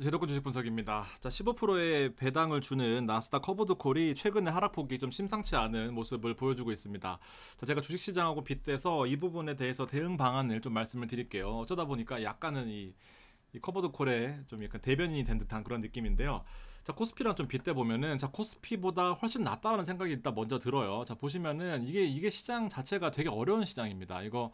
제도권 주식 분석입니다. 자, 15%의 배당을 주는 나스닥 커버드 콜이 최근에 하락폭이 좀 심상치 않은 모습을 보여주고 있습니다. 자, 제가 주식시장하고 빗대서 이 부분에 대해서 대응 방안을 좀 말씀을 드릴게요. 어쩌다 보니까 약간은 이 커버드 콜의 좀 약간 대변인이 된 듯한 그런 느낌인데요. 자, 코스피랑 좀 빗대 보면은 자, 코스피보다 훨씬 낫다라는 생각이 일단 먼저 들어요. 자, 보시면은 이게 시장 자체가 되게 어려운 시장입니다. 이거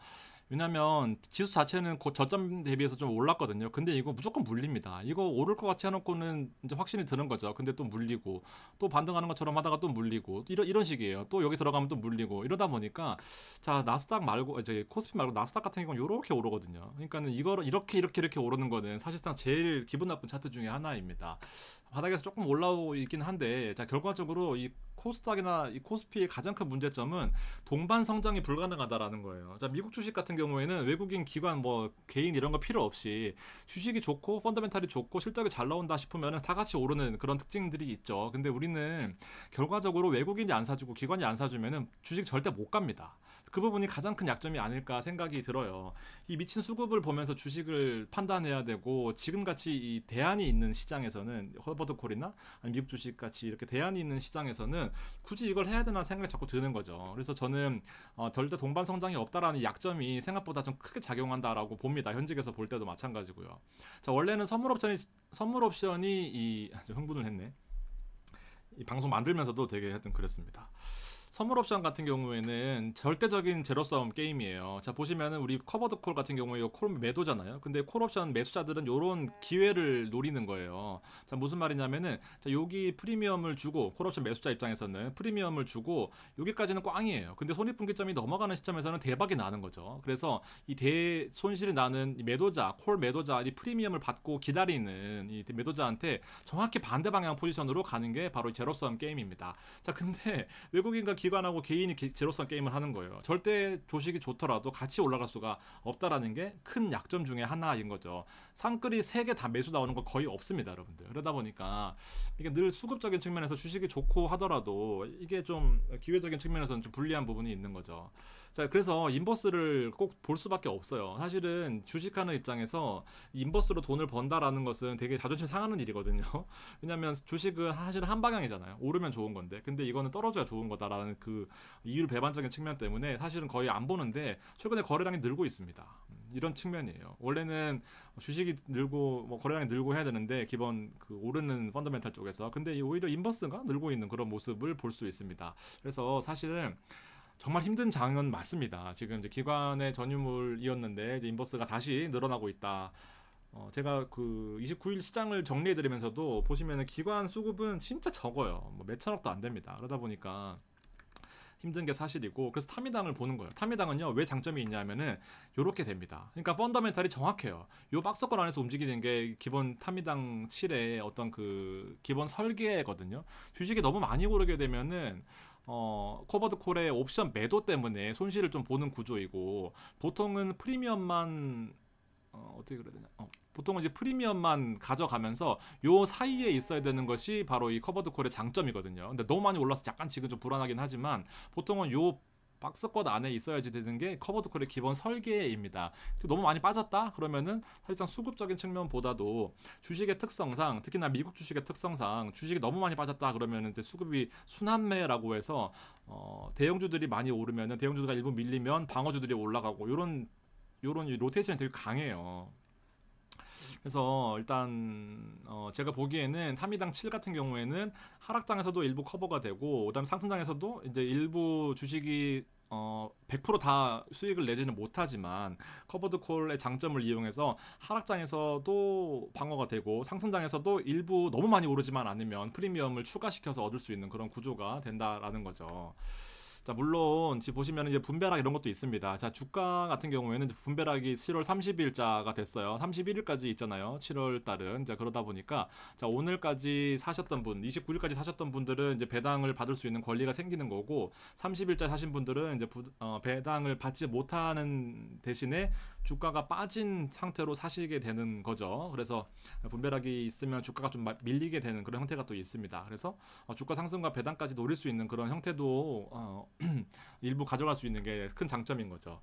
왜냐면 지수 자체는 저점 대비해서 좀 올랐거든요. 근데 이거 무조건 물립니다. 이거 오를 것 같이 해놓고는 이제 확신이 드는 거죠. 근데 또 물리고 또 반등하는 것처럼 하다가 또 물리고 이런 식이에요. 또 여기 들어가면 또 물리고 이러다 보니까 자, 나스닥 말고 이제 코스피 말고 나스닥 같은 경우는 이렇게 오르거든요. 그러니까는 이거를 이렇게 오르는 거는 사실상 제일 기분 나쁜 차트 중에 하나입니다. 바닥에서 조금 올라오고 있긴 한데 자, 결과적으로 이 코스닥이나 이 코스피의 가장 큰 문제점은 동반 성장이 불가능하다라는 거예요. 자, 미국 주식 같은 경우에는 외국인 기관 뭐 개인 이런 거 필요 없이 주식이 좋고 펀더멘탈이 좋고 실적이 잘 나온다 싶으면 다 같이 오르는 그런 특징들이 있죠. 근데 우리는 결과적으로 외국인이 안 사주고 기관이 안 사주면은 주식 절대 못 갑니다. 그 부분이 가장 큰 약점이 아닐까 생각이 들어요. 이 미친 수급을 보면서 주식을 판단해야 되고 지금같이 이 대안이 있는 시장에서는 허버드 콜이나 미국 주식 같이 이렇게 대안이 있는 시장에서는 굳이 이걸 해야 되나 생각이 자꾸 드는 거죠. 그래서 저는 절대 동반 성장이 없다라는 약점이 생각보다 좀 크게 작용한다라고 봅니다. 현직에서 볼 때도 마찬가지고요. 자, 원래는 선물 옵션이 좀 흥분을 했네. 이 방송 만들면서도 되게 하여튼 그랬습니다. 선물 옵션 같은 경우에는 절대적인 제로섬 게임이에요. 자, 보시면은 우리 커버드 콜 같은 경우에 콜 매도잖아요. 근데 콜 옵션 매수자들은 요런 기회를 노리는 거예요. 자, 무슨 말이냐면은 자, 여기 프리미엄을 주고 콜 옵션 매수자 입장에서는 프리미엄을 주고 여기까지는 꽝이에요. 근데 손익분기점이 넘어가는 시점에서는 대박이 나는 거죠. 그래서 이 손실이 나는 이 매도자, 콜 매도자 이 프리미엄을 받고 기다리는 이 매도자한테 정확히 반대 방향 포지션으로 가는 게 바로 제로섬 게임입니다. 자, 근데 외국인과 기관하고 개인이 제로섬 게임을 하는 거예요. 절대 조식이 좋더라도 같이 올라갈 수가 없다라는 게 큰 약점 중에 하나인 거죠. 상끌이 3개 다 매수 나오는 거 거의 없습니다, 여러분들. 그러다 보니까 이게 늘 수급적인 측면에서 주식이 좋고 하더라도 이게 좀 기회적인 측면에서는 좀 불리한 부분이 있는 거죠. 자, 그래서 인버스를 꼭 볼 수밖에 없어요. 사실은 주식하는 입장에서 인버스로 돈을 번다라는 것은 되게 자존심 상하는 일이거든요. 왜냐면 주식은 사실은 한 방향이잖아요. 오르면 좋은 건데. 근데 이거는 떨어져야 좋은 거다라는 그 이율 배반적인 측면 때문에 사실은 거의 안 보는데 최근에 거래량이 늘고 있습니다. 이런 측면이에요. 원래는 주식이 늘고 뭐 거래량이 늘고 해야 되는데 기본 그 오르는 펀더멘탈 쪽에서 근데 오히려 인버스가 늘고 있는 그런 모습을 볼 수 있습니다. 그래서 사실은 정말 힘든 장은 맞습니다. 지금 이제 기관의 전유물이었는데 이제 인버스가 다시 늘어나고 있다. 제가 그 29일 시장을 정리해드리면서도 보시면은 기관 수급은 진짜 적어요. 뭐 몇천억도 안 됩니다. 그러다 보니까 힘든 게 사실이고 그래서 타미당을 보는 거예요. 타미당은요 왜 장점이 있냐면은 요렇게 됩니다. 그러니까 펀더멘탈이 정확해요. 요 박스권 안에서 움직이는 게 기본 타미당 7의 어떤 그 기본 설계거든요. 주식이 너무 많이 오르게 되면은 커버드 콜의 옵션 매도 때문에 손실을 좀 보는 구조이고 보통은 프리미엄만 어떻게 그래야 되냐? 보통은 이제 프리미엄만 가져가면서 요 사이에 있어야 되는 것이 바로 이 커버드 콜의 장점이거든요. 근데 너무 많이 올라서 약간 지금 좀 불안하긴 하지만 보통은 요 박스권 안에 있어야지 되는 게 커버드 콜의 기본 설계입니다. 너무 많이 빠졌다? 그러면은 사실상 수급적인 측면보다도 주식의 특성상 특히나 미국 주식의 특성상 주식이 너무 많이 빠졌다 그러면은 이제 수급이 순환매라고 해서 대형주들이 많이 오르면은 대형주가 일부 밀리면 방어주들이 올라가고 요런 로테이션이 되게 강해요. 그래서 일단 제가 보기에는 타미당 7 같은 경우에는 하락장에서도 일부 커버가 되고 그다음 상승장에서도 이제 일부 주식이 100%다 수익을 내지는 못하지만 커버드 콜의 장점을 이용해서 하락장에서도 방어가 되고 상승장에서도 일부 너무 많이 오르지만 않으면 프리미엄을 추가시켜서 얻을 수 있는 그런 구조가 된다라는 거죠. 자, 물론 지금 보시면 이제 분배락 이런 것도 있습니다. 자, 주가 같은 경우에는 분배락이 7월 30일자가 됐어요. 31일까지 있잖아요. 7월 달은. 자, 그러다 보니까 자, 오늘까지 사셨던 분, 29일까지 사셨던 분들은 이제 배당을 받을 수 있는 권리가 생기는 거고 30일째 사신 분들은 이제 배당을 받지 못하는 대신에 주가가 빠진 상태로 사시게 되는 거죠. 그래서 분배락이 있으면 주가가 좀 밀리게 되는 그런 형태가 또 있습니다. 그래서 주가 상승과 배당까지 노릴 수 있는 그런 형태도 일부 가져갈 수 있는 게 큰 장점인 거죠.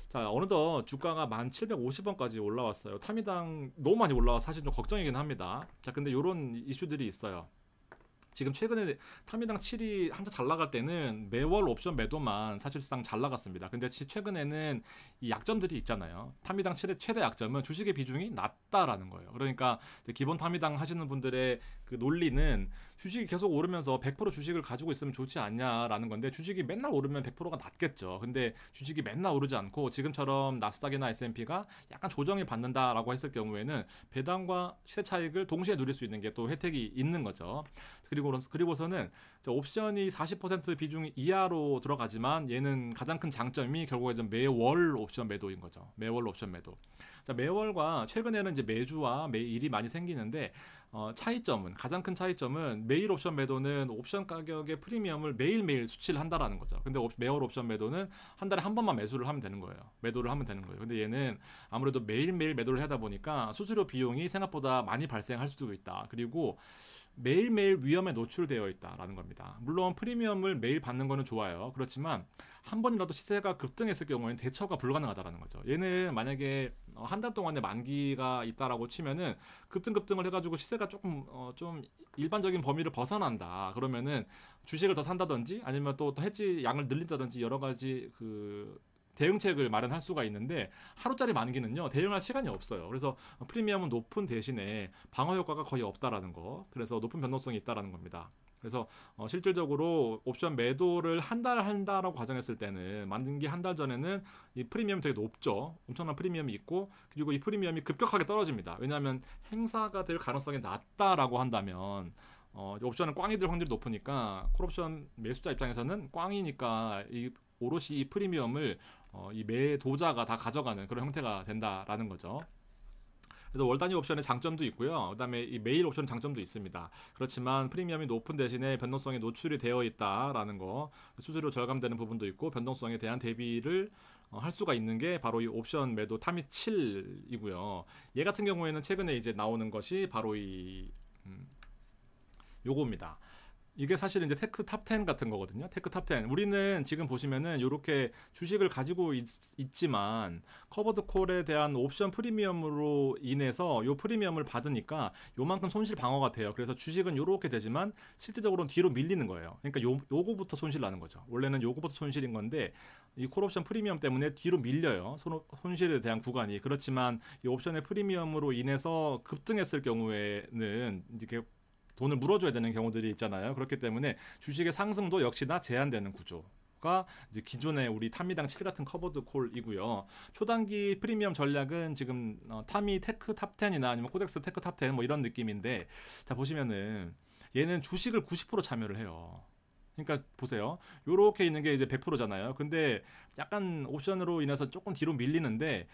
자, 어느덧 주가가 1750원까지 올라왔어요. 타미당 너무 많이 올라와서 사실 좀 걱정이긴 합니다. 자, 근데 이런 이슈들이 있어요. 지금 최근에 타미당 7이 한참 잘 나갈 때는 매월 옵션 매도만 사실상 잘 나갔습니다. 근데 최근에는 이 약점들이 있잖아요. 타미당 7의 최대 약점은 주식의 비중이 낮다라는 거예요. 그러니까 기본 타미당 하시는 분들의 그 논리는 주식이 계속 오르면서 100% 주식을 가지고 있으면 좋지 않냐라는 건데, 주식이 맨날 오르면 100%가 낮겠죠. 근데 주식이 맨날 오르지 않고 지금처럼 나스닥이나 S&P가 약간 조정이 받는다라고 했을 경우에는 배당과 시세 차익을 동시에 누릴 수 있는 게 또 혜택이 있는 거죠. 그리고서는 옵션이 40% 비중 이하로 들어가지만 얘는 가장 큰 장점이 결국에 좀 매월 옵션 매도인 거죠. 매월 옵션 매도. 자, 매월과 최근에는 이제 매주와 매일이 많이 생기는데, 차이점은, 가장 큰 차이점은 매일 옵션 매도는 옵션 가격의 프리미엄을 매일매일 수치를 한다라는 거죠. 근데 매월 옵션 매도는 한 달에 한 번만 매수를 하면 되는 거예요. 매도를 하면 되는 거예요. 근데 얘는 아무래도 매일매일 매도를 하다 보니까 수수료 비용이 생각보다 많이 발생할 수도 있다. 그리고 매일매일 위험에 노출되어 있다라는 겁니다. 물론 프리미엄을 매일 받는 거는 좋아요. 그렇지만 한 번이라도 시세가 급등했을 경우에는 대처가 불가능하다라는 거죠. 얘는 만약에 한 달 동안에 만기가 있다라고 치면은 급등을 해가지고 시세가 조금 좀 일반적인 범위를 벗어난다. 그러면은 주식을 더 산다든지 아니면 또 해지 양을 늘린다든지 여러 가지 그 대응책을 마련할 수가 있는데, 하루짜리 만기는요 대응할 시간이 없어요. 그래서 프리미엄은 높은 대신에 방어 효과가 거의 없다라는 거, 그래서 높은 변동성이 있다라는 겁니다. 그래서 실질적으로 옵션 매도를 한 달 한다라고 가정했을 때는 만기 한 달 전에는 이 프리미엄이 되게 높죠. 엄청난 프리미엄이 있고, 그리고 이 프리미엄이 급격하게 떨어집니다. 왜냐하면 행사가 될 가능성이 낮다라고 한다면 옵션은 꽝이 될 확률이 높으니까 콜옵션 매수자 입장에서는 꽝이니까 오롯이 이 프리미엄을 이 매도자가 다 가져가는 그런 형태가 된다라는 거죠. 그래서 월 단위 옵션의 장점도 있고요. 그다음에 이 매일 옵션 장점도 있습니다. 그렇지만 프리미엄이 높은 대신에 변동성에 노출이 되어 있다라는 거, 수수료 절감되는 부분도 있고 변동성에 대한 대비를 할 수가 있는 게 바로 이 옵션 매도 타미 7이고요. 얘 같은 경우에는 최근에 이제 나오는 것이 바로 이 요겁니다. 이게 사실은 이제 테크 탑 10 같은 거거든요. 테크 탑 10. 우리는 지금 보시면은 이렇게 주식을 가지고 있지만 커버드 콜에 대한 옵션 프리미엄으로 인해서 요 프리미엄을 받으니까 요만큼 손실 방어가 돼요. 그래서 주식은 요렇게 되지만 실질적으로는 뒤로 밀리는 거예요. 그러니까 요거부터 손실 나는 거죠. 원래는 요거부터 손실인 건데 이 콜옵션 프리미엄 때문에 뒤로 밀려요. 손실에 대한 구간이. 그렇지만 이 옵션의 프리미엄으로 인해서 급등했을 경우에는 이렇게 돈을 물어줘야 되는 경우들이 있잖아요. 그렇기 때문에 주식의 상승도 역시나 제한되는 구조가 이제 기존의 우리 타미당 7 같은 커버드 콜이고요. 초단기 프리미엄 전략은 지금 타미 테크 탑 10이나 아니면 코덱스 테크 탑 10 뭐 이런 느낌인데, 자 보시면은 얘는 주식을 90% 참여를 해요. 그러니까 보세요. 요렇게 있는 게 이제 100%잖아요. 근데 약간 옵션으로 인해서 조금 뒤로 밀리는데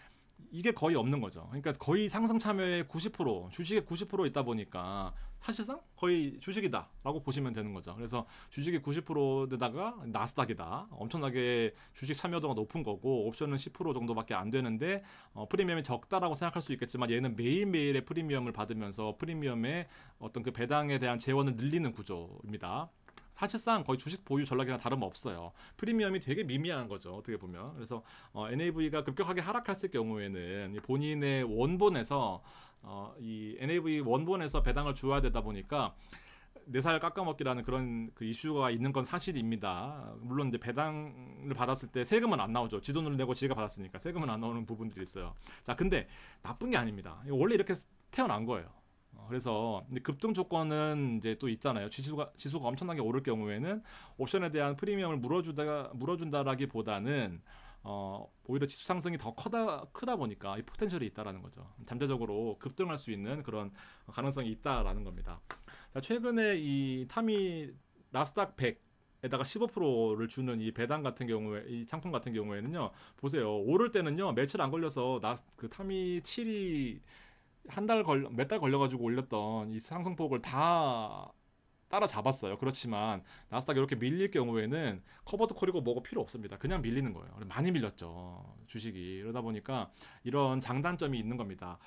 이게 거의 없는 거죠. 그러니까 거의 상승 참여의 90%, 주식의 90% 있다 보니까 사실상 거의 주식이다라고 보시면 되는 거죠. 그래서 주식이 90%에다가 나스닥이다. 엄청나게 주식 참여도가 높은 거고, 옵션은 10% 정도밖에 안 되는데 프리미엄이 적다라고 생각할 수 있겠지만 얘는 매일매일의 프리미엄을 받으면서 프리미엄의 어떤 그 배당에 대한 재원을 늘리는 구조입니다. 사실상 거의 주식 보유 전략이랑 다름없어요. 프리미엄이 되게 미미한 거죠, 어떻게 보면. 그래서 NAV가 급격하게 하락했을 경우에는 본인의 원본에서 이 NAV 원본에서 배당을 줘야 되다 보니까 내 살 깎아먹기라는 그런 그 이슈가 있는 건 사실입니다. 물론 이제 배당을 받았을 때 세금은 안 나오죠. 지 돈을 내고 지가 받았으니까 세금은 안 나오는 부분들이 있어요. 자, 근데 나쁜 게 아닙니다. 원래 이렇게 태어난 거예요. 그래서 급등 조건은 이제 또 있잖아요. 지수가 엄청나게 오를 경우에는 옵션에 대한 프리미엄을 물어준다라기보다는 오히려 지수 상승이 더 크다 보니까 이 포텐셜이 있다라는 거죠. 잠재적으로 급등할 수 있는 그런 가능성이 있다라는 겁니다. 자, 최근에 이 타미 나스닥 100 에다가 15%를 주는 이 배당 같은 경우에, 이 상품 같은 경우에는요, 보세요. 오를 때는요 며칠 안 걸려서 그 타미 7이 몇 달 걸려가지고 올렸던 이 상승폭을 다 따라잡았어요. 그렇지만 나스닥 이렇게 밀릴 경우에는 커버드 콜이고 뭐고 필요 없습니다. 그냥 밀리는 거예요. 많이 밀렸죠, 주식이. 그러다 보니까 이런 장단점이 있는 겁니다.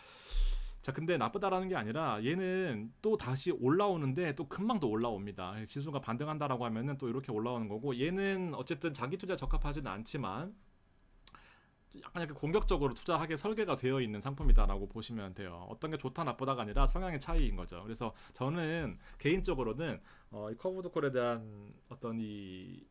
자, 근데 나쁘다라는 게 아니라 얘는 또 다시 올라오는데 또 금방 또 올라옵니다. 지수가 반등한다라고 하면은 또 이렇게 올라오는 거고, 얘는 어쨌든 장기 투자에 적합하지는 않지만 약간 이렇게 공격적으로 투자하게 설계가 되어 있는 상품이다라고 보시면 돼요. 어떤 게 좋다 나쁘다가 아니라 성향의 차이인 거죠. 그래서 저는 개인적으로는 이 커브드 콜에 대한 어떤 이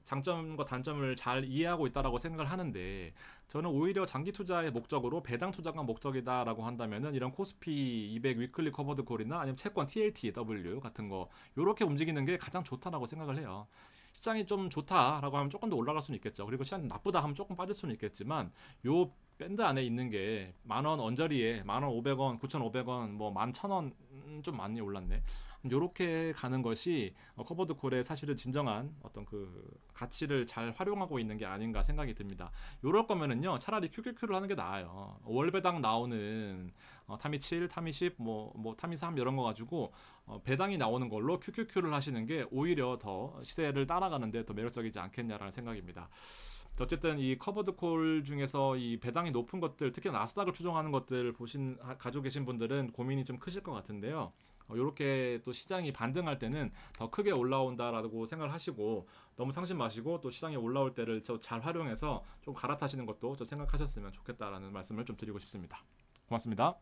장점과 단점을 잘 이해하고 있다라고 생각을 하는데, 저는 오히려 장기 투자의 목적으로 배당 투자가 목적이다라고 한다면은 이런 코스피 200 위클리 커버드 콜이나 아니면 채권 TLTW 같은 거 요렇게 움직이는 게 가장 좋다라고 생각을 해요. 시장이 좀 좋다라고 하면 조금 더 올라갈 수는 있겠죠. 그리고 시장이 나쁘다 하면 조금 빠질 수는 있겠지만, 요 밴드 안에 있는 게 만원 언저리에 15,500원, 9,500원, 뭐 11,000원 좀 많이 올랐네. 요렇게 가는 것이 커버드 콜의 사실은 진정한 어떤 그 가치를 잘 활용하고 있는 게 아닌가 생각이 듭니다. 요럴 거면은요, 차라리 QQQ를 하는 게 나아요. 월배당 나오는 타미 7, 타미 10, 타미 3 이런 거 가지고 배당이 나오는 걸로 QQQ를 하시는 게 오히려 더 시세를 따라가는데 더 매력적이지 않겠냐라는 생각입니다. 어쨌든 이 커버드 콜 중에서 이 배당이 높은 것들, 특히 나스닥을 추종하는 것들 가지고 계신 분들은 고민이 좀 크실 것 같은데요. 이렇게 또 시장이 반등할 때는 더 크게 올라온다라고 생각을 하시고, 너무 상심 마시고 또 시장이 올라올 때를 잘 활용해서 좀 갈아타시는 것도 좀 생각하셨으면 좋겠다라는 말씀을 좀 드리고 싶습니다. 고맙습니다.